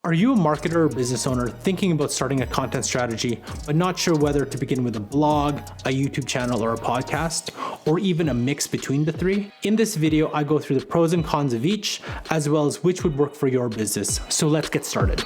Are you a marketer or business owner thinking about starting a content strategy, but not sure whether to begin with a blog, a YouTube channel, or a podcast, or even a mix between the three? In this video, I go through the pros and cons of each, as well as which would work for your business. So let's get started.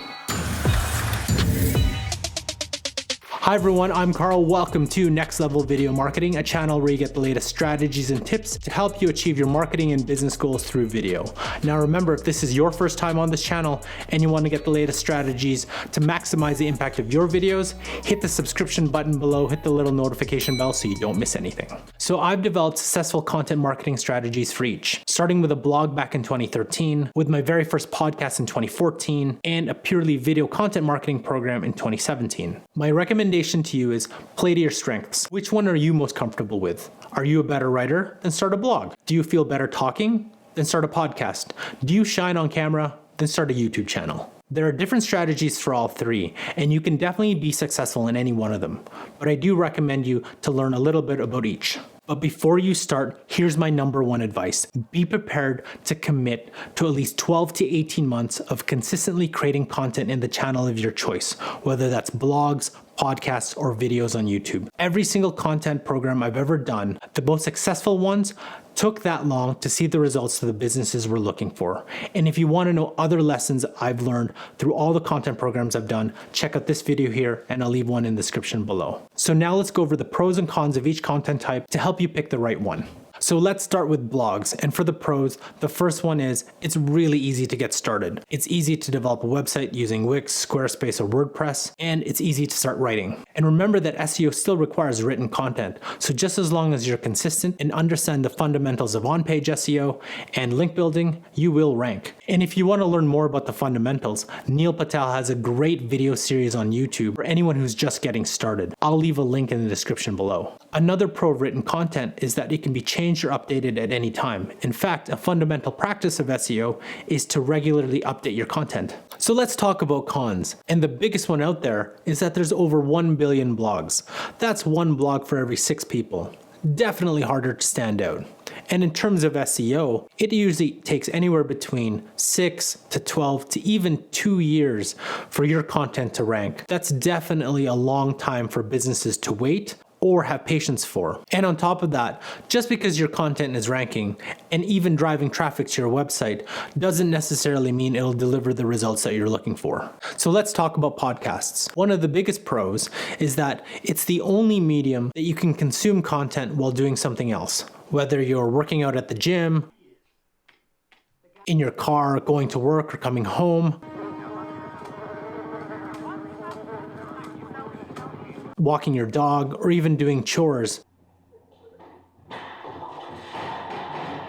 Hi everyone, I'm Carl. Welcome to Next Level Video Marketing, a channel where you get the latest strategies and tips to help you achieve your marketing and business goals through video. Now remember, if this is your first time on this channel and you want to get the latest strategies to maximize the impact of your videos, hit the subscription button below, hit the little notification bell so you don't miss anything. So I've developed successful content marketing strategies for each, starting with a blog back in 2013, with my very first podcast in 2014, and a purely video content marketing program in 2017. My recommendation to you is play to your strengths. Which one are you most comfortable with? Are you a better writer? Then start a blog. Do you feel better talking? Then start a podcast. Do you shine on camera? Then start a YouTube channel. There are different strategies for all three, and you can definitely be successful in any one of them. But I do recommend you to learn a little bit about each. But before you start, here's my number one advice. Be prepared to commit to at least 12 to 18 months of consistently creating content in the channel of your choice, whether that's blogs, podcasts, or videos on YouTube. Every single content program I've ever done, the most successful ones, took that long to see the results that the businesses were looking for. And if you want to know other lessons I've learned through all the content programs I've done, check out this video here and I'll leave one in the description below. So now let's go over the pros and cons of each content type to help you pick the right one. So let's start with blogs. And for the pros, the first one is it's really easy to get started. It's easy to develop a website using Wix, Squarespace, or WordPress, and it's easy to start writing. And remember that SEO still requires written content. So just as long as you're consistent and understand the fundamentals of on-page SEO and link building, you will rank. And if you want to learn more about the fundamentals, Neil Patel has a great video series on YouTube for anyone who's just getting started. I'll leave a link in the description below. Another pro of written content is that it can be changed or updated at any time. In fact, a fundamental practice of SEO is to regularly update your content. So let's talk about cons. And the biggest one out there is that there's over 1 billion blogs. That's one blog for every 6 people. Definitely harder to stand out. And in terms of SEO, it usually takes anywhere between 6 to 12 to even 2 years for your content to rank. That's definitely a long time for businesses to wait or have patience for. And on top of that, just because your content is ranking and even driving traffic to your website doesn't necessarily mean it'll deliver the results that you're looking for. So let's talk about podcasts. One of the biggest pros is that it's the only medium that you can consume content while doing something else. Whether you're working out at the gym, in your car, going to work, or coming home, walking your dog, or even doing chores.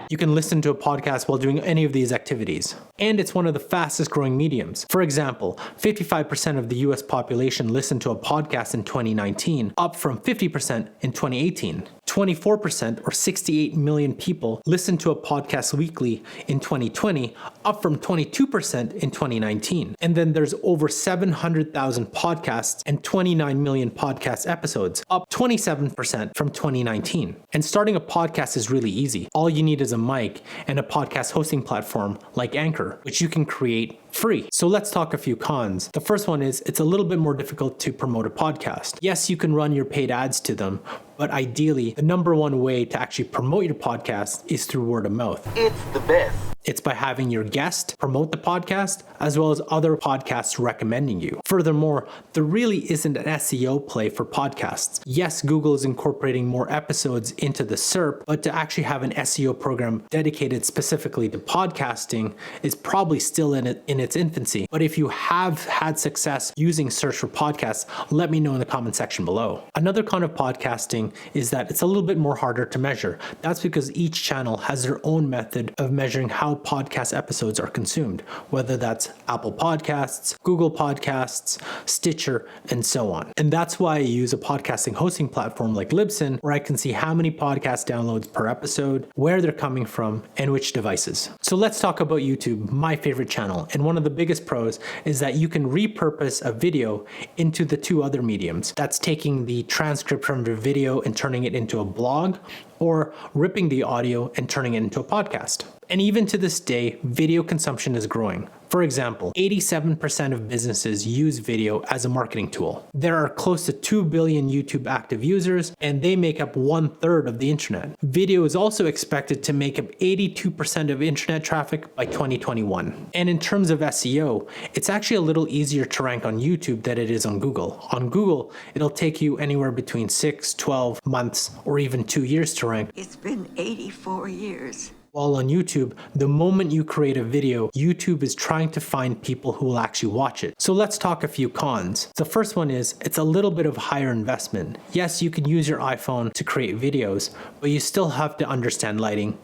You can listen to a podcast while doing any of these activities. And it's one of the fastest growing mediums. For example, 55% of the US population listened to a podcast in 2019, up from 50% in 2018. 24% or 68 million people listened to a podcast weekly in 2020, up from 22% in 2019. And then there's over 700,000 podcasts and 29 million podcast episodes, up 27% from 2019. And starting a podcast is really easy. All you need is a mic and a podcast hosting platform like Anchor, which you can create free. So let's talk a few cons. The first one is it's a little bit more difficult to promote a podcast. Yes, you can run your paid ads to them, but ideally, the number one way to actually promote your podcast is through word of mouth. It's the best. It's by having your guest promote the podcast, as well as other podcasts recommending you. Furthermore, there really isn't an SEO play for podcasts. Yes, Google is incorporating more episodes into the SERP, but to actually have an SEO program dedicated specifically to podcasting is probably still in its infancy. But if you have had success using search for podcasts, let me know in the comment section below. Another con of podcasting is that it's a little bit more harder to measure. That's because each channel has their own method of measuring how podcast episodes are consumed, whether that's Apple Podcasts, Google Podcasts, Stitcher, and so on. And that's why I use a podcasting hosting platform like Libsyn, where I can see how many podcast downloads per episode, where they're coming from, and which devices. So let's talk about YouTube, my favorite channel. And one of the biggest pros is that you can repurpose a video into the 2 other mediums. That's taking the transcript from the video and turning it into a blog, or ripping the audio and turning it into a podcast. And even to this day, video consumption is growing. For example, 87% of businesses use video as a marketing tool. There are close to 2 billion YouTube active users, and they make up 1/3 of the internet. Video is also expected to make up 82% of internet traffic by 2021. And in terms of SEO, it's actually a little easier to rank on YouTube than it is on Google. On Google, it'll take you anywhere between 6, 12 months, or even 2 years to rank. It's been 84 years. While on YouTube, the moment you create a video, YouTube is trying to find people who will actually watch it. So let's talk a few cons. The first one is it's a little bit of higher investment. Yes, you can use your iPhone to create videos, but you still have to understand lighting,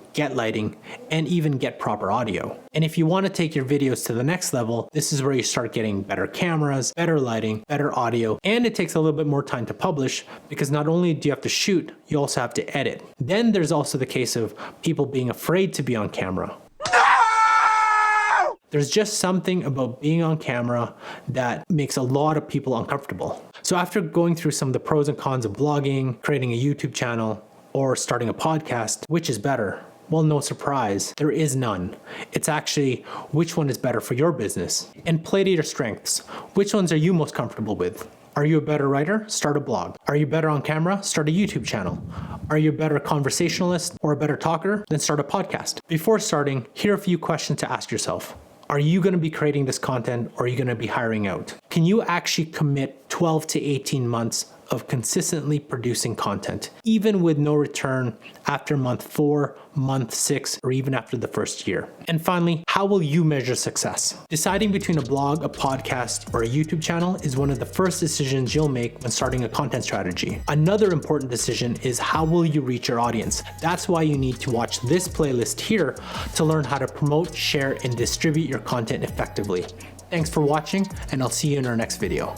and even get proper audio. And if you want to take your videos to the next level, this is where you start getting better cameras, better lighting, better audio, and it takes a little bit more time to publish because not only do you have to shoot, you also have to edit. Then there's also the case of people being afraid to be on camera. There's just something about being on camera that makes a lot of people uncomfortable. So after going through some of the pros and cons of blogging, creating a YouTube channel, or starting a podcast, which is better? Well, no surprise, there is none. It's actually which one is better for your business. And play to your strengths. Which ones are you most comfortable with? Are you a better writer? Start a blog. Are you better on camera? Start a YouTube channel. Are you a better conversationalist or a better talker? Then start a podcast. Before starting, here are a few questions to ask yourself. Are you going to be creating this content or are you going to be hiring out? Can you actually commit 12 to 18 months of consistently producing content, even with no return after month 4, month 6, or even after the first year? And finally, how will you measure success? Deciding between a blog, a podcast, or a YouTube channel is one of the first decisions you'll make when starting a content strategy. Another important decision is how will you reach your audience? That's why you need to watch this playlist here to learn how to promote, share, and distribute your content effectively. Thanks for watching, and I'll see you in our next video.